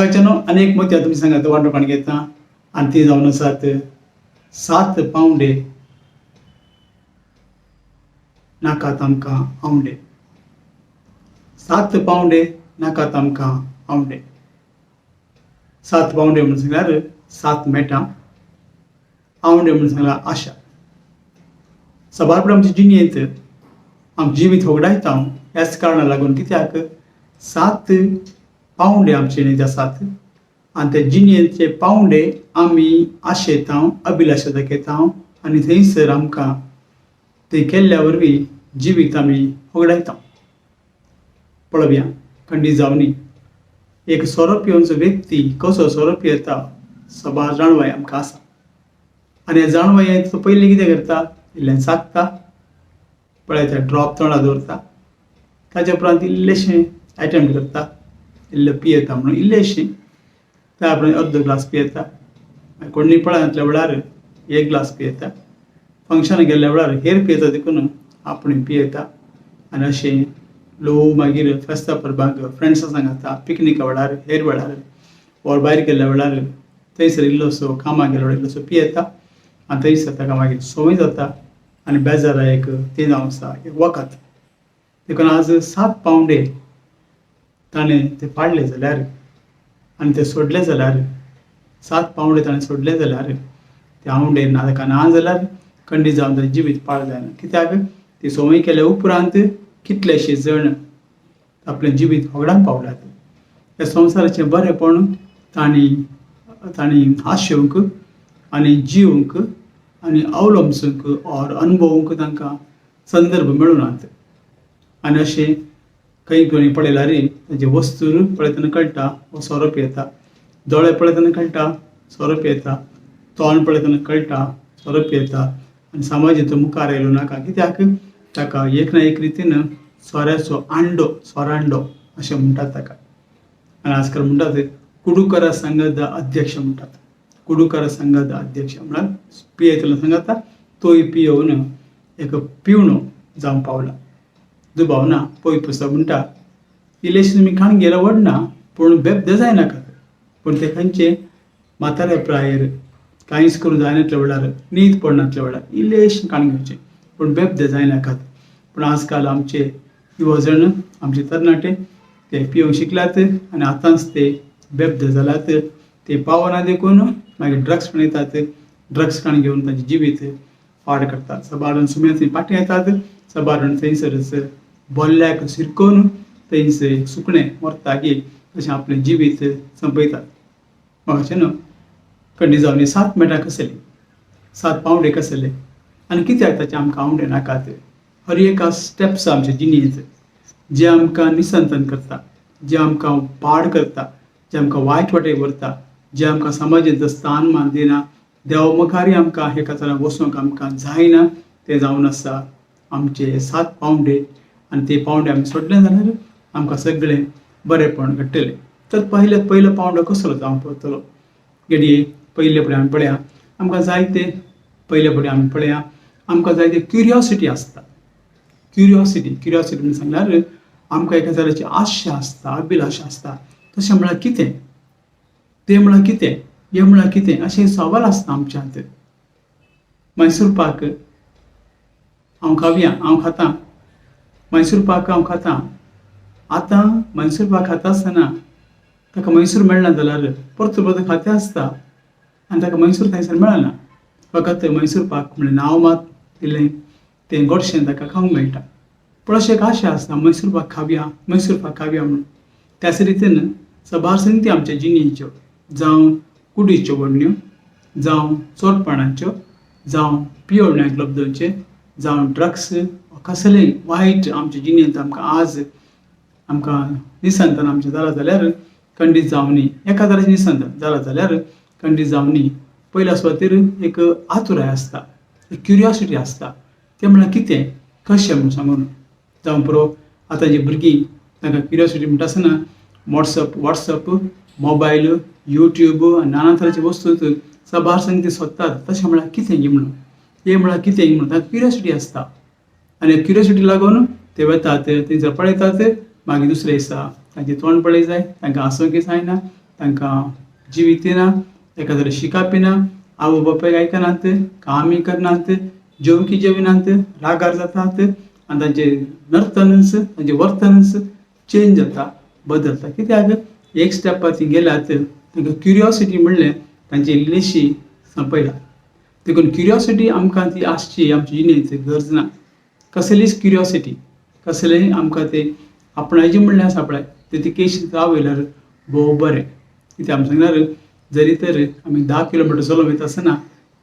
हांगाच्यानो अनेक मती तुमी सांगात वांटोवण घेता आनी ती जावन आसात 7 पावंडे नाकात आमकां आवंडे. 7 पावंडे नाकात आमकां आवंडे. 7 पावंडे म्हणून सांगल्यार 7 मेटां. आवंडे म्हणून सांगल्यार आशा. सबारपण आमच्या जिणेंत आमचें जिवीत होगडायता ह्याच कारणाक लागून कित्याक 7 पावंडे आमचे जिणेंत आसात आनी ते जिणेंतचे पावंडे आमी आशेता अभिलाशा दाखयता आनी थंयसर आमकां ते केल्ल्या वरवीं जिवीत आमी होगडायता. पळोवया खंडी जावनी एक सोरो पिवनचो व्यक्ती कसो सोरो पियेता सबार जाणवाय आमकां आसा. आनी ह्या जाणवायेंत तो पयलीं कितें करता, इल्लें चाखता, पळयता ड्रॉप तोंडार दवरता, ताचे उपरांत इल्लेशें एटेम्प्ट करता, इल्लें पियेता म्हणून इल्लेशें, त्या उपरांत अर्दो ग्लास पियेता, कोणी पळयतल्या वेळार 1 ग्लास पियेता, फंक्शनाक गेल्ल्या वेळार हेर पियेता देखून आपूण पियेता. आनी अशें लो मागीर फेस्ता परबाक फ्रेंड्सां सांगाता, पिकनिका वेळार हेर वेळार वर भायर गेल्ल्या वेळार थंयसर इल्लोसो कामाक गेल्या वेळार इल्लोसो पियेता आनी थंयसर ताका मागीर संवय जाता आनी बेजारा एक तें जावन आसा एक वखद. देखून आज 7 पावंडे ताणें ते पाडले जाल्यार आनी ते सोडले जाल्यार 7 पावंडे ताणें सोडले जाल्यार ते आवंडे ना ताका ना जाल्यार खंडीत जावन ताचें जिवीत पाड जायना. कित्याक ती संवय केल्या उपरांत कितलेशे जण आपलें जिवीत होगडाक पावल्यात. ह्या संवसाराचें बरेंपण तांणी आशेवंक आनी जिवंक आनी अवलंबसूंक और अनुभवूंक तांकां संदर्भ मेळूनात. आनी अशें खंय कोणी पळयल्यार ताचे वस्तूर पळयतना कळटा हो सोरो पियेता, दोळे पळयतना कळटा सोरो पियेता, तोंड पळयतना कळटा सोरो पियेता आनी समाजीत तो मुखार येयलो नाका. कित्याक ताका एक ना एक रितीन सोऱ्याचो आंडो सोरांडो अशें म्हणटात ताका. आनी आजकाल म्हणटात कुडूकर संघद अध्यक्ष म्हणटात. कुडूकर संघद अध्यक्ष म्हळ्यार पियेतलो सांगाता तोय पियोवन एक पिवणो जावं पावला. दुबाव ना पळय पुस्तक म्हणटा इल्लेशें तुमी खाण गेल्यार व्हडना पूण बेबदे जायनाकात. पूण ते खंयचे म्हाताऱ्या प्रायेर कांयच करूं जायनातल्या वेळार न्हीद पडनातल्या वेळार इल्लेशें खाण घेवचें पूण बेबदे जायनाकात. पूण आजकाल आमचे युवा जण आमचे तरणाटे ते पिवंक शिकल्यात आनी आतांच ते बेबदे जाल्यात. ते पावना देखून मागीर ड्रग्स पिणेतात, ड्रग्स खाण घेवन तांचें जिवीत पाड करतात. सबारून सुमयान पाटी येतात, सबारून थंयसरच बोल्ल्याक शिरकोवन थंयच सुकणें मरता गे तशें आपलें जिवीत संपयतात. म्हाका न्हू खंडी जावनी 7 मेटां कसली 7 पावंडे कसले आनी कित्याक ताचे आमकां आवंडे नाकात. हर एका स्टेप्स आमच्या जिणेंत जे आमकां निसंतन करता, जे आमकां पाड करता, जे आमकां वायट वाटेक व्हरता, जे आमकां समाजीत स्थान मान दिना, देवा मुखारी आमकां एका तरान वचूंक आमकां जायना, तें जावन आसा आमचे 7 पावंडे. आनी ते पावंडे आमी सोडले जाल्यार आमकां सगळें बरेंपण घडटलें. तर पयलो पावंडो कसलो जावं पडटलो घडये पयले फुडें आमी पळया आमकां जायते पयले फुडें आमी पळया आमकां जायते क्युरियोसिटी आसता. क्युरियोसिटी म्हणून सांगल्यार आमकां एका तरेची आशा आसता, अभिलाशा आसता. तशें म्हळ्यार कितें, तें म्हळ्यार कितें, हें म्हळ्यार कितें अशें सवाल आसता आमच्यांत. मैसूर पाक हांव खाता, मैसूर पाक हांव खाता. आतां मैसूर पाक खाता आसतना ताका मैसूर मेळना जाल्यार परत खातें आसता आनी ताका मैसूर थंयसर मेळना. फकत मैसूर पाक म्हणलें नांव मात इल्लें तें गोडशें ताका खावंक मेळटा. पूण अशें एक आशा आसता मैसूर पाक खावया म्हणून. त्याच रितीन सबार संगती आमच्या जिणेच्यो जावं कुडीच्यो वडण्यो, जावं चोरपणाच्यो, जावं पियोवण्याक लब्धोचे, जावं ड्रग्स कसलेंय वायट आमच्या जिणेंत आमकां निसंतन आमचें जालां जाल्यार खंडीत जावनी एका तरेचें निसंतन जालां जाल्यार खंडीत जावनी पयल्या सुवातेर एक आतुराय आसता, एक क्युरियोसिटी आसता. तें म्हळ्यार कितें कशें म्हूण सांगून जावं पुरो आतां जीं भुरगीं तांकां क्युरियोसिटी म्हणटा आसतना वॉट्सअप मोबायल यूट्यूब आनी नाना तरेचे वस्तू सबार संगती सोदतात. तशें म्हळ्यार कितें हें म्हणून, हें म्हळ्यार कितें म्हणून तांकां क्युरियोसिटी आसता आनी क्युरियोसिटी लागून ते वेतात थंयसर पळयतात. मागीर दुसरे दिसा तांचें तोंड पळय जाय, तांकां हांसूंक जायना, तांकां जिवीत ना, एखाद्याला शिकापी ना, आवय बापायक आयकनात, कामय करनात, जेवकी जेविनात, रागार जातात आनी तांचे नर्तनच तांचे वर्तनच चेंज जाता, बदलता. कित्याक एक स्टेपार ती गेल्यात तांकां क्युरियोसिटी म्हणलें तांची इल्लीशी संपयला. देखून क्युरियोसिटी आमकां ती आसची आमच्या जिणेंत गरज ना. कसलीच क्युरियोसिटी, कसलेंय आमकां तें आपणायचें म्हणलें आसा पळय तें ती केशी रावयल्यार भोव बरें. कित्याक आमी सांगल्यार जरी तर आमी 10 किलोमिटर चलोन वयता आसतना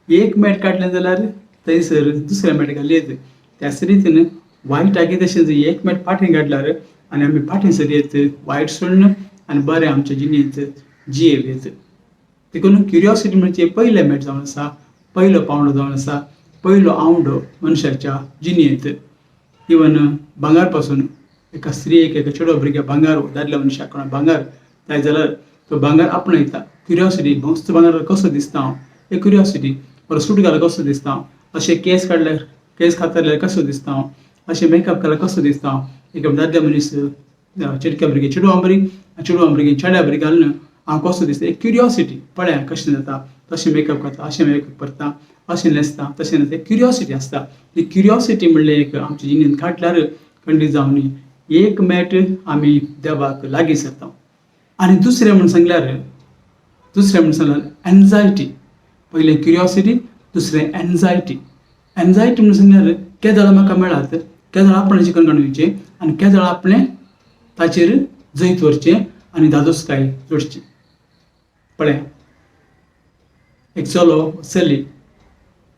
एक मेट काडलें जाल्यार थंयसर दुसऱ्या मेटकाल येत. त्याच रितीन वायटाकी तशें जर एक मेट फाटीं काडल्यार आनी आमी फाटीं सरयत वायट सोडून आनी बरें आमच्या जिणेंत जियेव येत. देखून क्युरियोसिटी म्हणजे पयलें मेट जावन आसा, पयलो पावंडो जावन आसा, पयलो आवंडो मनशाच्या जिणेंत. इवन भांगार पासून एका स्त्रीयेक एका चेडवा भुरग्याक भांगार दादल्या मनशाक कोणाक भांगार जाय जाल्यार तो भांगार आपणयता. क्युरियोसिटी मस्त भांगार कसो दिसता हांव, एक क्युरियोसिटी. बरो सूट घाल्यार कसो दिसता हांव, अशें केस काडल्यार केस कातरल्यार कसो दिसता हांव, अशें मेकअप केल्यार कसो दिसता हांव. एक दादल्या मनीस चेडक्या भुरगे चेडवा बरी, चेडवा भुरगीं चेड्या बरी घालून हांव कसो दिसता, एक क्युरियोसिटी. पळया कशें जाता, तशें मेकअप करता, अशें मेकअप करता, अशें न्हेसता, तशें न्हेसता, क्युरियोसिटी आसता. ही क्युरियोसिटी म्हणलें एक आमच्या जिणेंत काडल्यार खंडीत जावन एक मेट आमी देवाक लागीं सरता. आनी दुसरें म्हूण सांगल्यार एन्जायटी. पयलें क्युरियोसिटी, दुसरें एन्जायटी. एन्जायटी म्हूण सांगल्यार केदळ म्हाका मेळात, केदळ आपणाचें कणकण घेवचें आनी केदळ आपणें ताचेर जैत व्हरचें आनी दादोसकाय जोडची. पळया एक चलो चली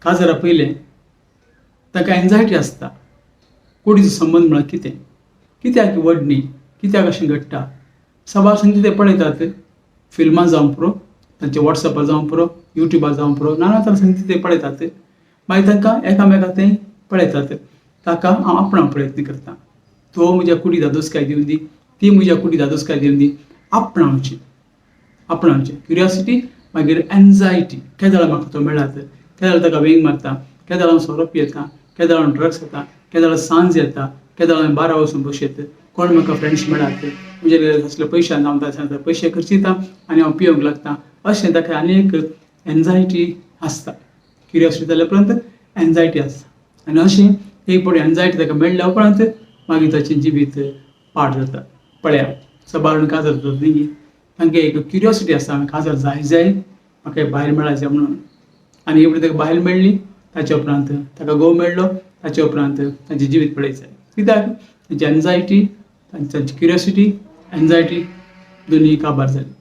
काजरा पयलें ताका एन्जायटी आसता. कुडीचो संबंद म्हळ्यार कितें, कित्याक वडणी, कित्याक अशें घडटा. सवार सांगता ते पळयतात, फिल्मां जावं पुरो, तांचे वॉट्सॅपार जावं पुरो, युट्यूबार जावं पुरो, नाना तरेन सांगता ते पळयतात. मागीर तांकां एकामेकाक ते पळयतात. ताका हांव आपणावंक प्रयत्न करता. तो म्हज्या कुडी दादोसकाय दिवन दी, ती म्हज्या कुडी दादोसकाय दिवन दी. आपणावचें क्युरियोसिटी. मागीर एन्जायटी. केदळ म्हाका तो मेळात, केदळ ताका वेंग मारता, केदळ हांव सोरो पियेता, केदळ हांव ड्रग्स येता, केदळ सांज येता, केदळ हांवें बारा वचून बसयत, कोण म्हाका फ्रेंड्स मेळात, म्हणजे कसले पयशे नावता पयशे खर्चिता आनी हांव पियोंक लागता. अशें ताका आनी एक एन्जायटी आसता. क्युरियोसिटी जाल्या उपरांत एन्जायटी आसता. आनी अशें एक फावटी एन्जायटी ताका मेळ्ळ्या उपरांत मागीर ताचें जिवीत पाड जाता. पळया सबाळून काजार जाता न्ही, तांकां एक क्युरियोसिटी आसता, हांवें काजार जाय म्हाका बायल मेळाचें म्हणून. आनी एक फावटी ताका बायल मेळ्ळी, ताचे उपरांत ताका घोव मेळ्ळो, ताचे उपरांत ताचें जिवीत पळयत जाय. कित्याक तांची एन्जायटी, तांची क्युरियोसिटी, एन्जायटी दोनी काबार जाली.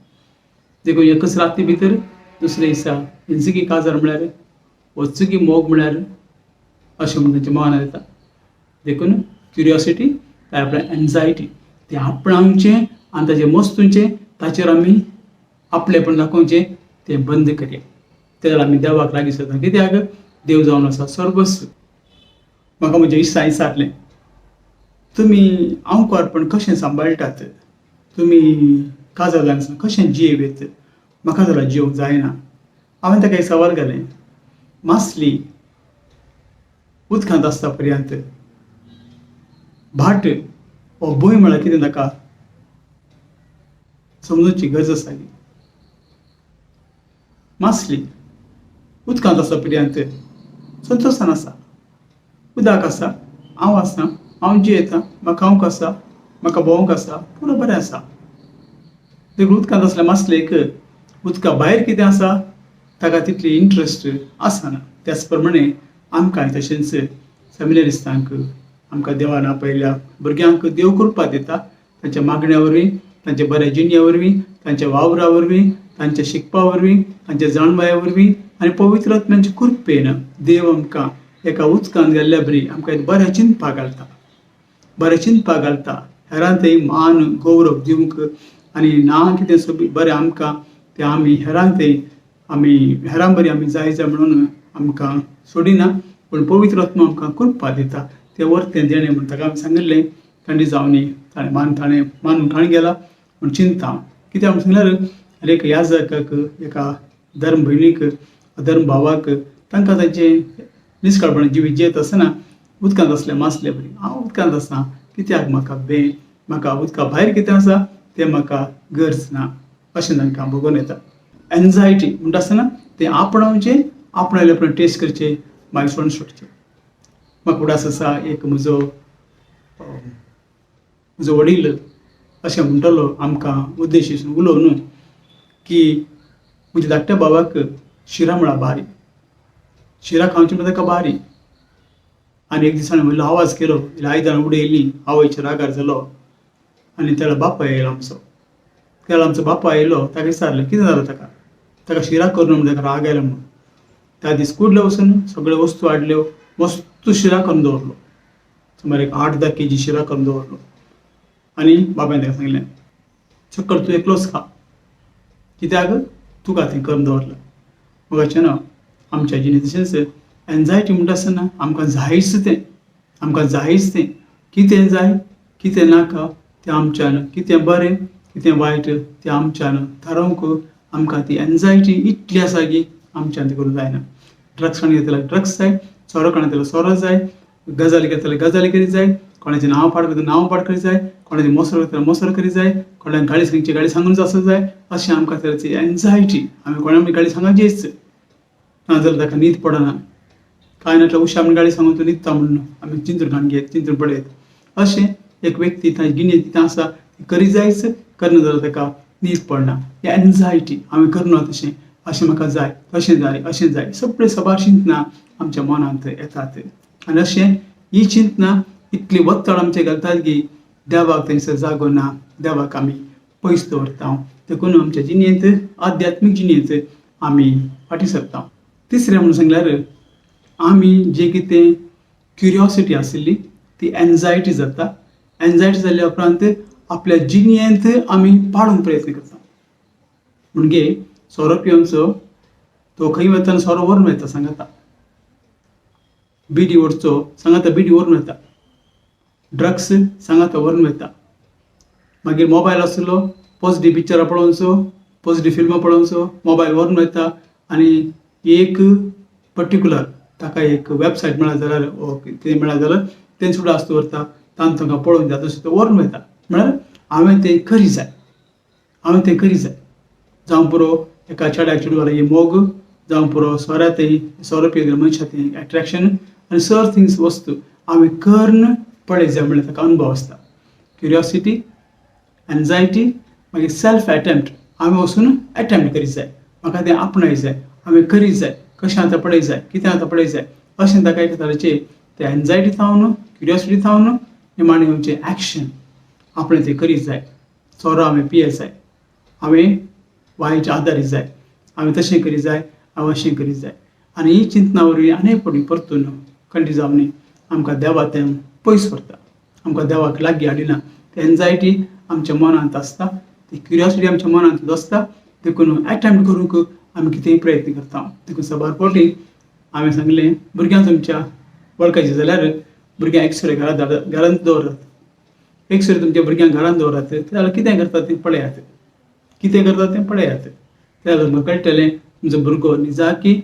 देखून एकच राती भितर दुसऱ्या दिसा हिंचुकी काजार म्हळ्यार वचुकी मोग म्हळ्यार अशें म्हणून तांच्या मनांत येता. देखून क्युरियोसिटी काय आपल्या एन्जायटी तें आपणावचें आनी ताचें मस्तुचें, ताचेर आमी आपलेपण दाखोवचें तें बंद करया. तेन्ना आमी देवाक लागीं सरता. कित्याक देव जावन आसा सर्वस्व. म्हाका म्हज्या इश्टान विचारलें, तुमी आंवकारपण कशें सांबाळटात, तुमी काजार जायनासतना कशें जियेव येत, म्हाका जाल्यार जियोंक जायना. हांवें ताका एक सवाल घालें, मासली उदकांत आसता पर्यंत भाट हो भंय म्हळ्यार कितें ताका समजुची गरज आसा. मासली उदकांत आसता पर्यंत संतोशान आसा. उदक आसा, हांव आसा, हांव जियेता, म्हाका खावंक आसा, म्हाका भोंवंक आसा, पुरो बरें आसा. देखून उदकांत आसल्या मासलेक उदका भायर कितें आसा ताका तितली इंट्रस्ट आसना. त्याच प्रमाणे आमकां तशेंच सेमिनरिस्तांक आमकां देवान आपयल्या भुरग्यांक देव कृपा दिता. तांच्या मागण्या वरवीं, तांच्या बऱ्या जिणें वरवीं, तांच्या वावरा वरवीं, तांच्या शिकपा वरवीं, तांच्या जाणवया वरवीं आनी पवित्र आत्म्याच्या कृपेन देव आमकां एका उदकांत गेल्ल्या बरी आमकां एक बरें चिंतपाक घालता, बरें चिंतपाक घालता. हेरांतय मान गौरव दिवंक आनी ना कितें सोबी बरें आमकां तें आमी हेरांतय आमी हेरां बरी आमी जाय म्हणून आमकां सोडिना, पूण पवित्र आत्मा आमकां कृपा दिता. तें वर्तें देणें म्हूण ताका आमी सांगिल्लें. थंडी जावनी ताणें मानून ताणें गेला म्हूण चिंता. कित्याक म्हूण सांगल्यार एक याजकाक, एका धर्म भयणीक, धर्म भावाक तांकां तांचें निश्काळपणान जिवीत जियेत आसतना उदकांत आसलें मासलें बरी. हांव उदकांत आसा कित्याक म्हाका उदका भायर कितें आसा तें म्हाका गरज ना. अशें तांकां बघून येता. एन्झायटी म्हणटा आसतना तें आपणावचें आपणाले आपण टेस्ट करचें मागीर सोडून सुटचें. म्हाका उडास आसा एक म्हजो वडील अशें म्हणटलो आमकां उद्देशीन उलोवन की म्हज्या धाकट्या बाबाक शिरा म्हळ्यार बारी, शिरा खावची म्हणल्यार ताका बारी. आनी एक दिसांनी म्हणलो आवाज केलो, आयदनां उडयलीं, आवयचेर रागार जालो आनी तेळो बापाय आयलो आमचो. तेळो आमचो बापाय आयलो, ताका विचारलें कितें जालें ताका शिरा करून म्हणून ताका राग आयलो म्हणून. त्या दीस कुडले वचून सगळ्यो वस्तू हाडल्यो, मस्त शिरा करून दवरलो. सुमार एक 8-10 kg शिरा करून दवरलो आनी बाबायन ताका सांगलें चक्कर तूं एकलोच खा, कित्याक तुका थंय करून दवरला. मग न्हू आमच्या जिणेंत एन्झायटी म्हणटा आसतना आमकां जायच तें कितें जाय कितें नाका तें आमच्यान, कितें बरें कितें वायट तें आमच्यान थारोवंक आमकां ती एन्झायटी इतली आसा की आमच्यान तें करूंक जायना. ड्रग्स खाण घेतल्यार ड्रग्स जाय, सोरो खाण घेतल्यार सोरो जाय, गजाली घेतल्यार गजाली करी जाय, कोणाचें नांव पाड करता नांव पाड करी जाय, कोणाचें मोसर करता मोसर करी जाय, कोणाक गाडी सांगची गाडी सांगून आसत जाय. अशें आमकां तरेची एन्झायटी आमी कोणाक गाडी सांगचीच नाजाल्यार ताका न्हीद पडना. कांय नाटल्या उशा आमी गाडी सांगून तूं न्हिदता म्हणून आमी चिंतून खाण घेत चिंतून पडयत. अशें एक व्यक्ती ताची गिणेत कितें आसा ती करी जायच, करना जाल्यार ताका न्हीद पडना. ही एन्झायटी आमी करना तशें, अशें म्हाका जाय अशें जाय सगळें सबार चिंतना आमच्या मनांत येतात. आनी अशें ही चिंतना इतली वत्तड आमचेर घालतात की देवाक थंयसर जागो ना, देवाक आमी पयस दवरता. देखून आमच्या जिणेंत आध्यात्मीक जिणेंत आमी फाटीं सरता. तिसरें म्हणून सांगल्यार आमी जें कितें क्युरियोसिटी आशिल्ली ती एन्झायटी जाता. एन्झायटी जाल्ल्या उपरांत आपल्या जिणेंत आमी पाडूंक प्रयत्न करता. म्हणजे सोरो पिवनचो तो खंय वतना सोरो व्हरून येता सांगाता, बिडी ओडचो सांगाता बिडी व्हरून येता, ड्रग्स सांगाता व्हरून येता. मागीर मोबायल आसलो पॉझिटिव्ह पिक्चरां पळोवनचो, पॉझिटिव्ह फिल्मां पळोवनचो मोबायल व्हरून येता आनी एक पर्टिक्युलर ताका एक वेबसायट मेळ्ळा जाल्यार कितें मेळ्ळा जाल्यार तें सुद्दां आस्त व्हरता, तांकां तांकां पळोवन जाता तशें तो व्हरून येता. म्हळ्यार हांवें तें करी जाय जावं पुरो एका चेड्याक चेडवाक ही मोग, जावं पुरो सोऱ्या तें सोरो पियेल्या मनशां तें एट्रॅक्शन आनी सर थिंग्स वस्तू आमी कर्ण पळय जाय म्हणल्यार ताका अनुभव आसता. क्युरियोसिटी, एन्झायटी, मागीर सेल्फ एटेम्प्ट आमी वचून एटेम्प्ट करीत जाय, म्हाका तें आपणाय जाय, आमी करीत जाय, कशें आतां पळय जाय, कितें आतां पळय जाय अशें ताका एक तरेचें तें एन्झायटी थावन क्युरियोसिटी थावन निमाणें आमचें एक्शन आपणें तें करीत जाय. सोरो आमी पियेत जाय, हांवें वायट आदारीत जाय, हांवें तशें करीत जाय, हांवें अशें करीत जाय. आनी ही चिंतना वरवीं आनीक फावटी परतून कंटी जावन आमकां देवा तें पयस व्हरता, आमकां देवाक लागीं हाडिना. ती एन्झायटी आमच्या मनांत आसता, ती क्युरियोसिटी आमच्या मनांतूच आसता. देखून एटेम्प्ट करूंक आमी कितेंय प्रयत्न करता. देखून सबार फावटी हांवें सांगलें भुरग्यांक तुमच्या वळखायचें जाल्यार भुरग्यांक एक्सरे घरांत दवरात. एक्सरे तुमच्या भुरग्यांक घरांत दवरात जाल्यार कितें करतात तें पळयात, जाल्यार म्हाका कळटलें तुमचो भुरगो निजाकी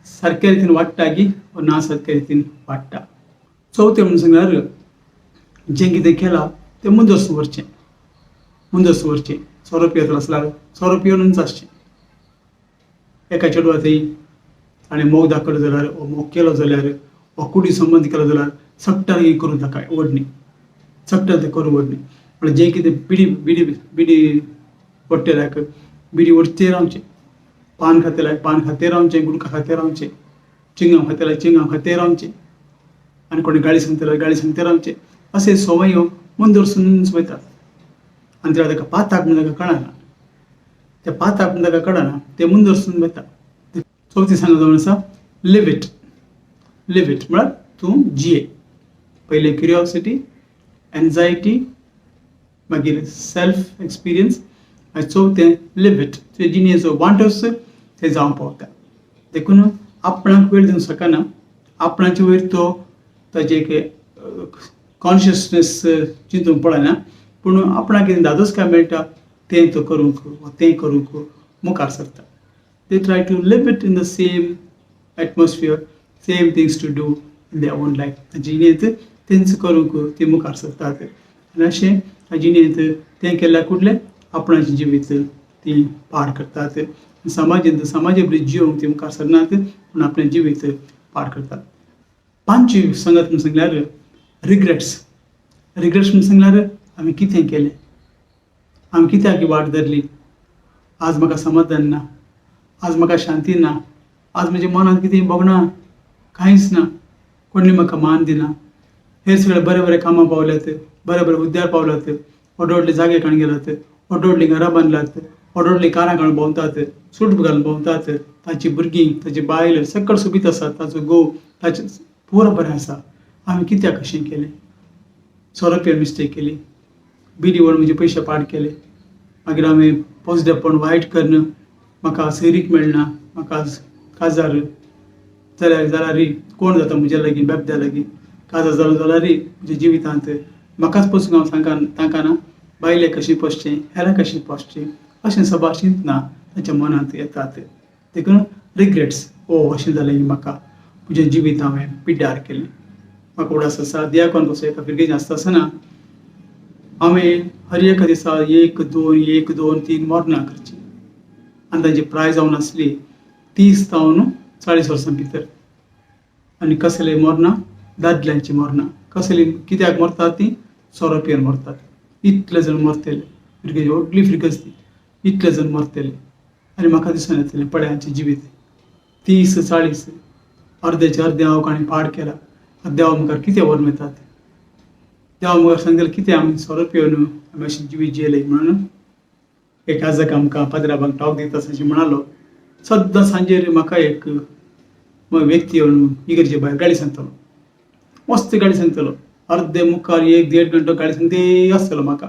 सारके रितीन वाडटा की ना सारके रितीन वाडटा. चवथें म्हणून सांगल्यार जें कितें केलां तें मुजोर व्हरचें. सोरो पियेत आसल्यार सोरो पिवनूच आसचें. एका चेडवा थंय आनी मोग दाखयलो जाल्यार हो मोग केलो जाल्यार हो कुडी संबंद केलो जाल्यार सक्टार ही करून ताका ओडणी, सक्टार तें करून ओडणी. म्हळ्यार जें कितें बिडी ओडटेल्याक बिडी ओडचें रावचें, पान खातेल्याक पान खातें रावचें, गुटखा खातें रावचें, चिंगम खातेल्याक चिंगम खातें रावचें, आनी कोणी गाडी सांगतल्यार गाडी सांगतें रावचें. अशें सवयो मन दरसून वयतात. आनी तेन्ना ताका पाताक म्हणून ताका कळना, त्या पाताक म्हणून ताका कळना तें मन दरसून वयता. चवथी सांगो जावन आसा लिव इट म्हळ्यार तूं जिये. पयलें क्युरियोसिटी, एन्झायटी, मागीर सेल्फ एक्सपिरियन्स आनी चवथें लिव इट. तुजे जिणेचो वांटस तें जावंक पावता. देखून आपणाक वेळ दिवंक शकना, आपणाचे वयर तो ताजें एक कॉन्शियसनेस चिंतूंक पळयना, पूण आपणाक कितें धादोसकाय मेळटा तें तो करूंक मुखार सरता. They try to live it in the same atmosphere, same things to do in their own life. जिणेंत तेंच करूंक ते मुखार सरतात. आनी अशें जिणेंत तें केल्यार कुठलें आपणाचें जिवीत ती पार करतात. समाज बरी जियोंक ती मुखार सरनात पूण आपलें जिवीत पार करतात. पांचवी संगत म्हणून सांगल्यार रिग्रेट्स म्हणून सांगल्यार आमी कितें केलें, आमी कित्याक ही वाट धरली, आज म्हाका समाधान ना, आज म्हाका शांती ना, आज म्हज्या मनांत कितें भोगना, कांयच ना, कोणी म्हाका मान दिना, हेर सगळे बरे कामां पावल्यात, बरे उद्द्यार पावल्यात, व्हडले जागे काडून गेल्यात, व्हडली घरां बांदल्यात, व्हडली कारां काडून भोंवतात, सूट घालून भोंवतात, तांची भुरगीं, ताची बायल सकयल सोबीत आसात, ताचो घोव ताचें पुरो बरें आसा. आमी कित्याक अशें केलें? 100 रुपया मिस्टेक केली, बिडी व्हरून म्हजे पयशे पाड केले, मागीर हांवें पोसडेपण वायट करून म्हाका सैरीक मेळना, म्हाका काजार जाल्यार कोण जाता म्हज्या लागीं बेबद्या लागीं, काजार जालो जाल्यार म्हज्या जिवितांत म्हाकाच पसून हांव तांकां ना, बायले कशी पोसचें, हेरां कशी पोसचें, अशें सभा चिंतना ताच्या मनांत येतात. देखून रिग्रेट्स, अशें जालें म्हाका, म्हजें जिवीत हांवें पिड्ड्यार केलें. म्हाका उडास आसा, दियाकोन कसो एका पिरगेन आसता आसतना हांवें हर एका दिसा 1, 2, 3 मरणां करचीं आनी तांची प्राय जावन आसली 30 तावन 40 वर्सां भितर. आनी कसले मरणां? दादल्यांची मरणां. कसली कित्याक मरतात तीं? 100 रुपयान मरतात. इतले जण मरतले, भुरग्याची व्हडली फिगर्स ती, इतले जण मरतले. आनी म्हाका दिसून येतलें पळयाचें जिवीत 30-40 अर्देचे अर्दे हांव काणी पाड केला. देवा मुखार कितें व्हरून येतात? देवा मुखार सांगलें कितें आमी 100 रुपया न्हू, आमी अशें जिवीत जियेलें म्हणून. एक आजक आमकां पाद्राबाक टॉक दिता अशें म्हणालो, सद्दां सांजेर म्हाका एक व्यक्ती येवन इगर्जे भायर गाडी सांगतलो, मस्त गाडी सांगतलो, अर्दे मुखार 1-1.5 घंटो गाडी सांगते आसतलो म्हाका.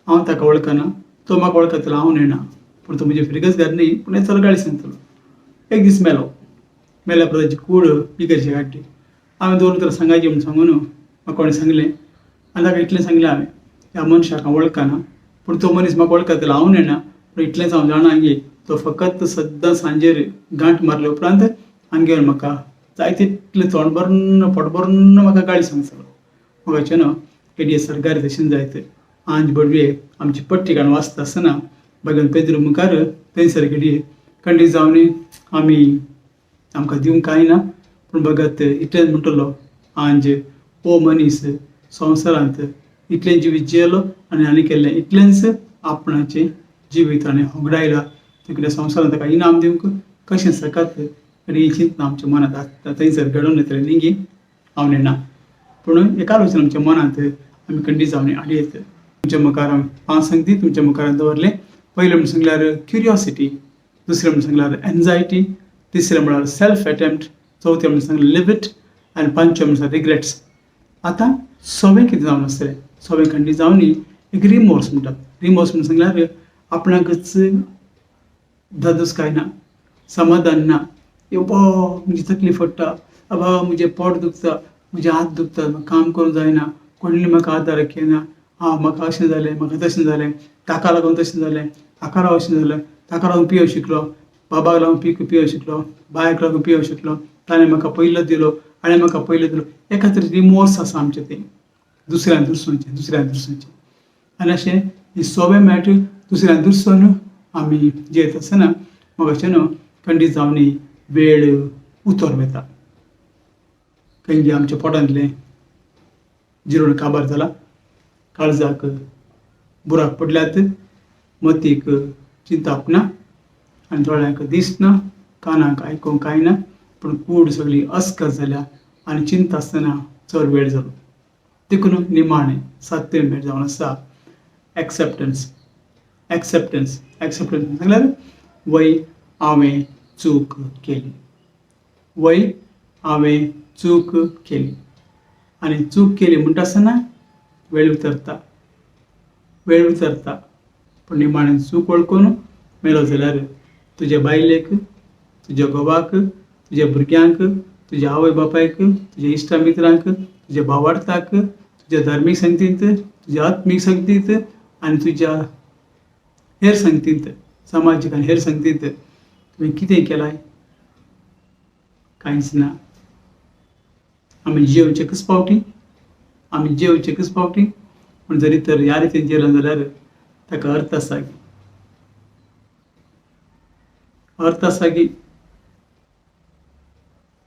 हांव ताका वळखना, तो म्हाका वळखतलो, हांव नेना, पूण तो म्हजे फिरगसगार न्ही, पूण येतलो गाडी सांगतलो. एक दीस मेल्या ताची कूड इगर्जे हाडली. हांवें दोन तर सांगायची म्हूण सांगून म्हाका कोणें सांगलें, आनी ताका इतलें सांगलें हांवें, ह्या मनशाक हांव वळखना, पूण तो मनीस म्हाका वळखतलो, हांव नेना, पूण इतलेंच हांव जाणा गे, तो फकत सद्दां सांजेर गांठ मारले उपरांत हांगा घेवन म्हाका जाय तितलें तोंड भरून पोट भरून म्हाका गाडी सांगतलो. म्हाका न्हू केडी सरकारी तशें जायत आंज बडवे आमची पट्टी काडून वाचता आसतना भगवान पेद्रू मुखार थंयसर केडी खंडी जावन आमकां दिवंक कांय ना, पूण भगत इतलेंच म्हणटलो, आंज मनीस संवसारांत इतलें जिवीत जियेलो आनी हांणी केल्लें इतलेंच आपणाचें जिवीत हाणें होगडायलां, तिकडे संवसारांत ताका इनाम दिवंक कशें सकत. आनी ही चिंतना आमच्या मनांत आसता. थंयसर घडोवन येतलें न्ही हांव नेना, पूण एका आलोचना आमच्या मनांत आमी खंडी जावन हाडयत. तुमच्या मुखार हांवें 5 संगती तुमच्या मुखार दवरले. पयलें म्हणून सांगल्यार क्युरियोसिटी, दुसरें म्हणून सांगल्यार एन्जायटी, तिसरें म्हळ्यार सेल्फ एटेम्प्ट, चवथें म्हणून सांगल्यार लिव इट, आनी पांचवें म्हणल्यार रिग्रेट्स. आतां 6वें कितें जावन आसतलें? 6वें खंडी जावन एक रिमोर्स म्हणटात. रिमोर्स म्हणून सांगल्यार आपणाकच धादोस काय ना, समाधान ना, म्हजी तकली फट्टा, म्हजें पोट दुखता, म्हजे हात दुखता, काम करूंक जायना, कोणी म्हाका आदार केना, म्हाका अशें जालें, म्हाका तशें जालें, ताका लागून तशें जालें, हाका लागून अशें जालें, ताका लागून पियो शिकलो, बाबाक लागून पियो शिकलो, बायक लागून पियो शिकलो, ताणें म्हाका पयलो दिलो, हाणें म्हाका पयलो दिलो. एका तरेचें रिमोर्स आसा आमचें तें दुसऱ्यान दुसऱ्याचें. आनी अशें ही 6वें मेळट दुसऱ्यान दुसरोन आमी जियेत आसतना म्हाका न्हू खंडीत जावन वेळ उतर वता. खंयचे आमच्या पोटांतलें जिरोण काबार जाला, काळजाक बुराक पडल्यात, मतीक चिंताप ना, आनी दोळ्यांक दिसना, कानाक आयकूंक कांय ना, पूण कूड सगळी अस्कत जाल्या आनी चिंता आसतना चड वेळ जालो. देखून निमाणें 7वें मेळ जावन आसा एक्सेप्टन्स सांगल्यार वय हांवें चूक केली, आनी चूक केली म्हणटा आसतना वेळ उतरता, पूण निमाणें चूक वळखून मेलो जाल्यार तुज्या बायलेक, तुज्या घोवाक, तुज्या भुरग्यांक, तुज्या आवय बापायक, तुज्या इश्टा मित्रांक, तुज्या भावार्थाक, तुज्या धार्मीक संगतींत, तुज्या आत्मीक संगतींत आनी तुज्या हेर संगतींत, सामाजीक आनी हेर संगतींत तुवें कितें केलाय? कांयच ना. आमी जेवचेकच पावटी, पूण जरी तर ह्या रितीन जियेलें जाल्यार ताका अर्थ आसा. अर्थ असा की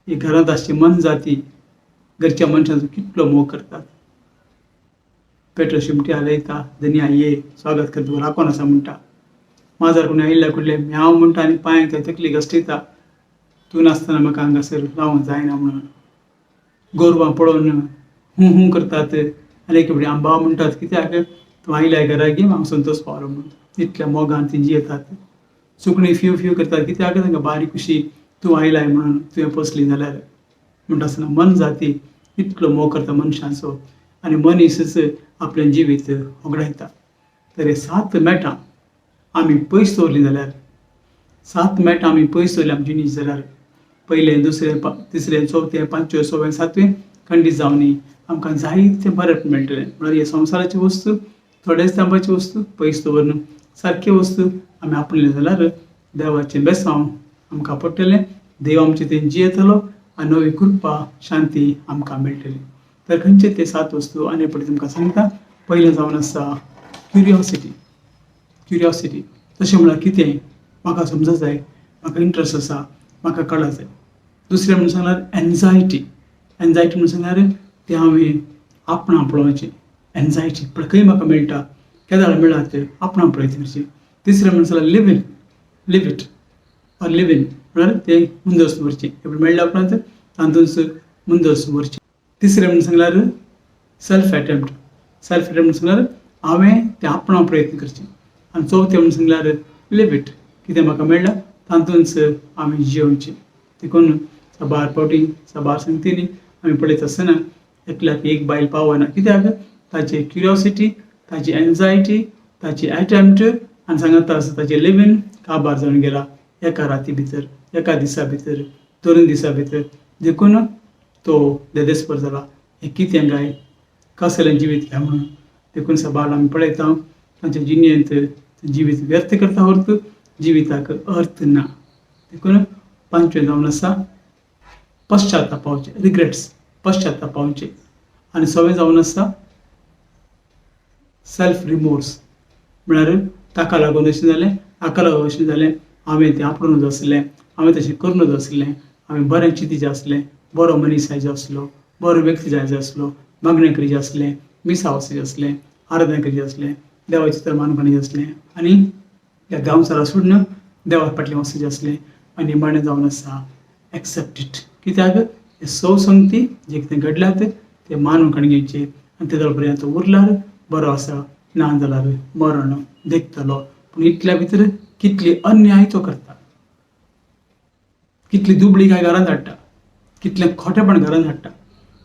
ही घरांत आसची मन जाती घरच्या मनशांचो कितलो मोग करतात. पेट्रो शिमटी हालयता धनिया ये स्वागत करता राखोन आसा म्हणटा. माजर कोणी आयिल्ल्या कडले म्याव म्हणटा आनी पांयांक थंय तकली घश्टिता. तूं नासतना म्हाका हांगासर रावंक जायना म्हणून. गोरवां पळोवन हूं करतात आनी एक फुडें आंबाव म्हणटात कित्याक तूं आयल्या घरा गी हांव संतोश पावलो म्हणून. इतल्या मोगान तीं जियेतात. सुकणीं फ्यू फ्यू करतात कित्याक तांकां बारीक कशी तूं आयलाय म्हणून तुवें पोसली जाल्यार. म्हणटा आसतना मन जाती इतलो मोग करता मनशांचो आनी मनीसच आपलें जिवीत वगडायता. तर हे 7 मेटां आमी पयस दवरलीं जाल्यार 7 मेटां आमी पयस दवरलीं आमची जिणीच जाल्यार पयलें दुसरें तिसरें चवथें पांचवें सवें सातवें खंडीत जावनी आमकां जायतें बरें मेळटलें. म्हळ्यार हे संवसाराची वस्तू थोडेच तेंपाची वस्तू पयस दवरून सारकी वस्तू आमी आपणले जाल्यार देवाचें बेसांव आमकां पडटलें. देव आमचे थंय जियेतलो आनी नवी कृपा शांती आमकां मेळटली. तर खंयचे ते 7 वस्तू आनी फावटी तुमकां सांगता. पयलें जावन आसा क्युरियोसिटी. तशें म्हळ्यार कितें म्हाका समजूंक जाय, म्हाका इंट्रस्ट आसा, म्हाका कळूंक जाय. दुसरें म्हणून सांगल्यार एन्जायटी म्हणून सांगल्यार तें हांवें आपणां पळोवचें. एन्जायटी पण खंय म्हाका मेळटा केदार मेळ्ळा तें आपणां पळयता करचें. तिसरें म्हणून सांगल्यार लिव इट म्हळ्यार तें मुंदोस्त व्हरचें. मेळ्ळ्या उपरांत तातूंच मुंदोस्त व्हरचें. तिसरें म्हणून सांगल्यार सेल्फ अटेम्प्ट म्हणून सांगल्यार हांवें तें आपणां प्रयत्न करचें. आनी चवथें म्हणून सांगल्यार लिव इट कितें म्हाका मेळ्ळां तातूंच हांवें जियोवचें. देखून साबार फावटी साबार संगतींनी आमी पळयता आसतना एकल्याक एक बायल पावना कित्याक ताची क्युरियोसिटी, ताची एन्जायटी, ताची अटेम्प्ट आनी सांगता आसा ताचें लिवींग काबार जावन गेला एका राती भितर, एका दिसा भितर, 2 दिसां भितर. देखून तो देदेस्पर जाला हें कितें गाय कसलें जिवीत घ्या म्हणून. देखून साबार आमी पळयता तांच्या जिणेंत जिवीत व्यर्थ करता अर्थ जिविताक अर्थ ना. देखून 5वें जावन आसा पश्चाताप पावचे. आनी 6वें जावन आसा सेल्फ रिमोर्स म्हळ्यार ताका लागून अशें जालें हाका लागून अशें जालें हांवें तें आपणूच आसलें, हांवें तशें करूनच आसलें, हांवें बरें चिंतीचें आसलें, बरो मनीस जायचो आसलो, बरो व्यक्ती जायचो आसलो, मागणें करीचें आसलें, मिसां वचचें आसलें, आराधना करचें आसलें, देवाचें तर मान करचें आसलें आनी ह्या गांवचारां सोडून देवा फाटल्यान वचचें आसलें. आनी निमाणें जावन आसा एक्सेप्ट इट कित्याक हे 6 संगती जे कितें घडल्यात ते मानून घेवचे आनी ते जाल पर्यंत उरल्यार बरो आसा ना जाल्यार मरण देखतलो. पूण इतल्या भितर कितली अन्याय तो करता, कितली दुबळी काय घरांत हाडटा, कितलें खोटेपण घरांत हाडटा,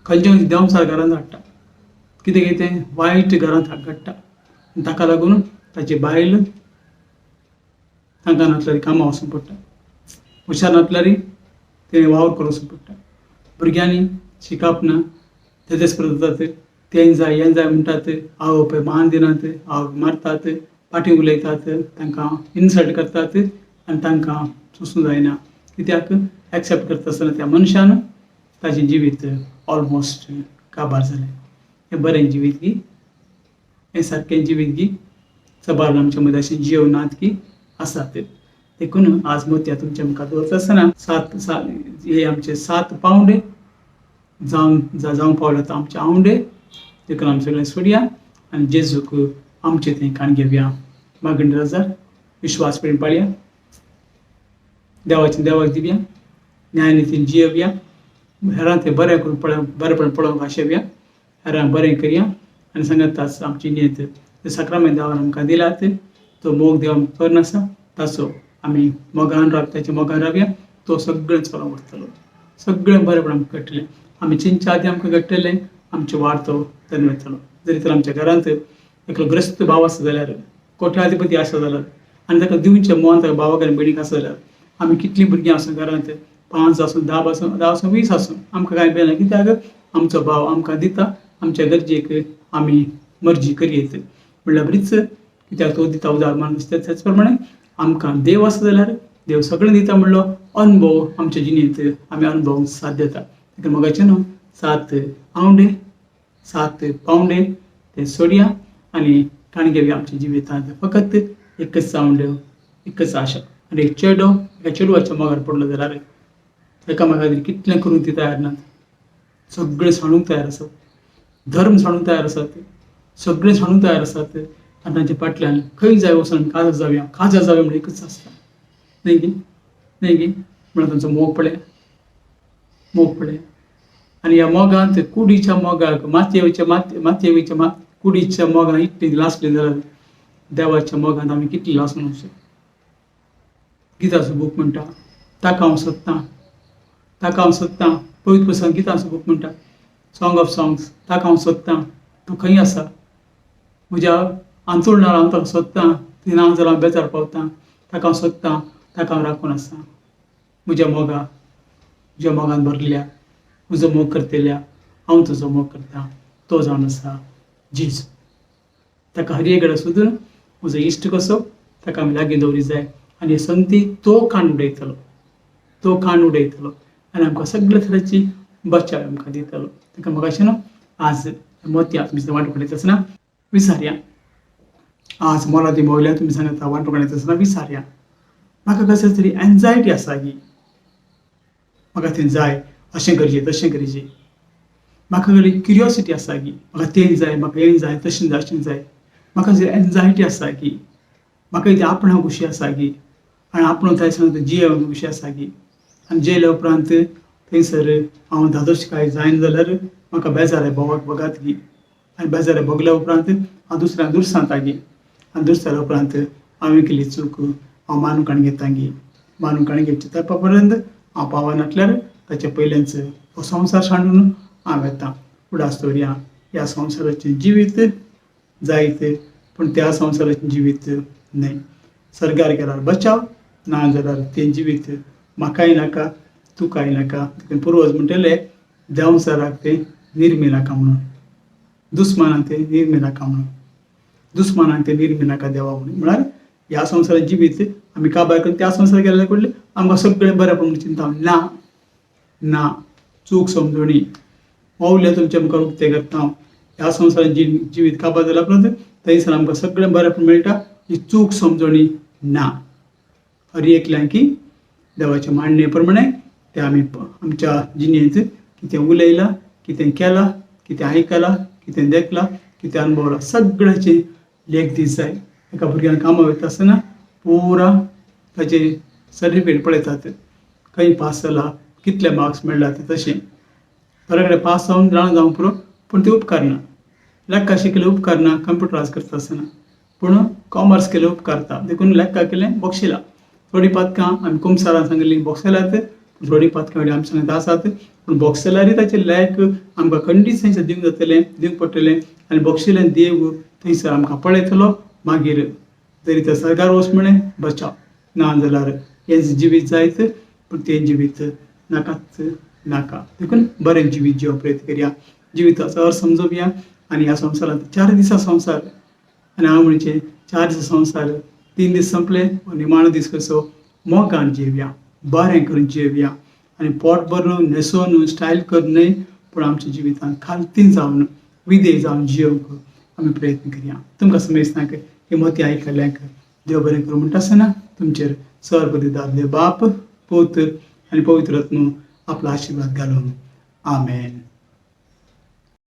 खंयचे देंवचार घरांत हाडटा, कितें वायट घरांत घडटा. ताका लागून ताची बायल तांकां नातल्यारी कामां वचूंक पडटा, हुशार नातल्यारी तेणें वावर करूंक वचूंक पडटा. भुरग्यांनी शिकप ना देदेस्पर जातात, तें जाय हें जाय म्हणटात, आवय बापाय मान दिनात, आवय मारतात, फाटीं उलयतात, तांकां इन्सल्ट करतात आनी तांकां सोंसूंक जायना. कित्याक एक्सेप्ट करता आसतना त्या मनशान ताचें जिवीत ऑलमोस्ट काबार जालें. हें बरें जिवीत गी, हें सारकें जिवीत गी सबार आमच्या मदीं अशें जियोनात की आसात. देखून आज मोतया तुमच्या मुखार दवरता आसतना हे आमचे 7 पावंडे जावंक पावल्यात आमचे आवंडे. देखून आमी सगळें सोडया आनी जेजूक आमचे थंय काण घेवया. मागणी राजार विश्वास करून पाळया, देवाक दिवया, न्यायनितीन जियेवया, हेरां तें बरेंपण पळोवंक आशेवया, हेरां बरें करया आनी सांगात आमची नियत ते सक्रामेंत देवान आमकां दिलात. तो मोग देव करून आसा ताचो आमी मोगान त्याच्या मोगान रावया. तो सगळें चलोवंक वतलो, सगळें बरेंपण आमकां घडटलें. आमी चिंतच्या आदी आमकां घडटलें, आमची वाड तो धन वतलो. जरी तर आमच्या घरांत एकलो ग्रस्त भाव आसा जाल्यार, कोट्याधिपती आसा जाल्यार आनी ताका दिवचें मन ताका भावाक आनी भयणीक आसा जाल्यार आमी कितलीं भुरगीं आसूं घरांत 5 आसूं 10 आसूं 20 आसूं आमकां कांय बेना. कित्याक आमचो भाव आमकां दिता, आमच्या गरजेक आमी मर्जी करयेत म्हणल्यार बरीच. कित्याक तो दिता उदार माणूस तेच प्रमाणे आमकां देव आसा जाल्यार देव सगळें दिता म्हणलो अनुभव आमच्या जिणेंत आमी अनुभव साथ देता. देखून मोगाचें न्हू 7 आवंडे 7 पावंडे ते सोडया आनी काण घेवया आमच्या जिवितांत. फकत एकच आवंड, एकच आशा. आनी एक चेडो एका चेडवाच्या मोगार पडलो जाल्यार एकामेका खातीर कितलें करूंक ती तयार नात. सगळें सांडूंक तयार आसात, धर्म सांडूंक तयार आसात, सगळें सांडूंक तयार आसात आनी तांचे फाटल्यान खंय जाय वचून काजार जावया म्हणून एकच आसता. न्ही गी म्हणून तांचो मोग पळय. आनी ह्या मोगांत कुडीच्या मोगाक मातयेच्या कुडीच्या मोगाक इतली लासली जाल्यार देवाच्या मोगांत आमी कितली लासूंक शकता. गिताचो बूक म्हणटा ताका हांव सोदतां. पवित्र पुस्तकांत गिताचो बूक म्हणटा सॉंग ऑफ सॉंग्स, ताका हांव सोदतां, तो खंय आसा. म्हज्या अंतरुणार हांव ताका सोदतां, थंय ना जाल्यार हांव बेजार पावतां. ताका हांव सोदतां, ताका हांव राखून आसा. म्हज्या मोगान भरल्या, म्हजो मोग करतल्या, हांव तुजो मोग करतां. तो जावन आसा जेजू. ताका हर एक घडये सोदून म्हजो इश्ट कसो ताका आमी लागीं दवरी जाय. आनी संती तो कान उडयतलो आनी आमकां सगळे तरेची बचाव आमकां दितलो. ताका म्हाका अशें न्हू आज मोतयां तुमी वांटो काडयता आसतना विचारया. आज मोलादी मोवल्या तुमी सांगता वांटो काडयता आसतना विचारया, म्हाका कसले तरी एन्जायटी आसा गी, म्हाका तें जाय, अशें करचें तशें करचें. म्हाका कडेन क्युरियोसिटी आसा गी, म्हाका तें जाय, म्हाका हें जाय, तशें जाय, अशें जाय. म्हाका जर एन्जायटी आसा गी, म्हाका इथे आपणाक खुशी आसा गी, आनी आपण थंय जियेवंक खुशी आसा गी. आनी जेयल्या उपरांत थंयसर हांव धादोशकाय जायना जाल्यार म्हाका बेजारे बोगात गी. आनी बेजारे भोगल्या उपरांत हांव दुसऱ्यांक दुरसांता गी. आनी दुरसाल्या उपरांत हांवें केल्ली चूक हांव मानून घेता गी. मानून घेवच्या तेंपा पर्यंत हांव पावनाटल्यार ताचे पयलेंच हो संवसार सांडून हांव येता. फुडें आसतोरी ह्या संवसाराचें जिवीत जायत, पूण त्या संवसाराचें जिवीत न्हय. सर्गार गेल्यार बचाव, ना जाल्यार तें जिवीत म्हाकाय नाका, तुकाय नाका. देखून पुर्वज म्हणटले देंवचाराक ते निर्मी नाका म्हणून, दुस्मानाक ते निर्मी नाका म्हणून, दुस्मानाक ते निर्मी नाका देवा म्हणून. म्हळ्यार ह्या संवसाराचें जिवीत आमी काबार करून त्या संवसाराक गेल्यार पडले आमकां सगळें बरें पडून चिंता ना. चूक समजणी मौल्य तुमचे मुखार उक्ते करता हांव. ह्या संवसाराचें जिवीत काबार जाल्या उपरांत थंयसर आमकां सगळें बरें मेळटा. ही चूक समजणी ना. हर एकल्याक की देवाचे मान्ने प्रमाणे ते आमी आमच्या जिणेंत कितें उलयलां, कितें केलां, कितें आयकलां, कितें देखलां, कितें अनुभवलां, सगळ्याचे लेख दीस जाय. एका भुरग्यान कामां वयता आसतना पुरा ताचे सर्टिफिकेट पळयतात, खंय पास जाला, कितले मार्क्स मेळ्ळा ते तशें. थोडे कडेन पास जावं पुरो, पूण ते उपकारना. लेक्का शिकले उपकारना कंप्युटराज करता आसतना, पूण कॉमर्स केलें उपकारता. देखून लेक्का केलें बक्षिलां. थोडीं पातकां आमी कुमसारान सांगलीं बॉक्सेलात, थोडीं पातकां आमी सांगता आसात, पूण बॉक्सेलारी ताचें लेख आमकां खंडीत थंयसर दिवंक पडटलें. आनी बॉक्सिलें देव थंयसर आमकां पळयतलो. मागीर जरी ते सरकार वच म्हणे बचाव, ना जाल्यार हें जिवीत जायत, पूण तें जिवीत नाका. देखून बरें जिवीत जिवप प्रयत्न करया. जिविताचो अर्थ समजोवया. आनी ह्या संवसारांत 4 दिसा संवसार, आनी हांव म्हणचें 4 दिसा संवसार, 3 दीस संपले, निमाणो दीस कसो मोगान जिवया, बरें करून जिवया. आनी पोट भरून न्हेसोन स्टायल करून न्हय, पूण आमच्या जिवितांत खालतीन जावन विधेय जावन जियोवंक आमी प्रयत्न करया. तुमकां समजनाक ही मोती आयकल्यांक देव बरें करूं म्हणटा आसतना तुमचेर सर्वपदी दादले बाप, पूत आनी पवित्र आत्मो आपलो आशिर्वाद घालून आमेन.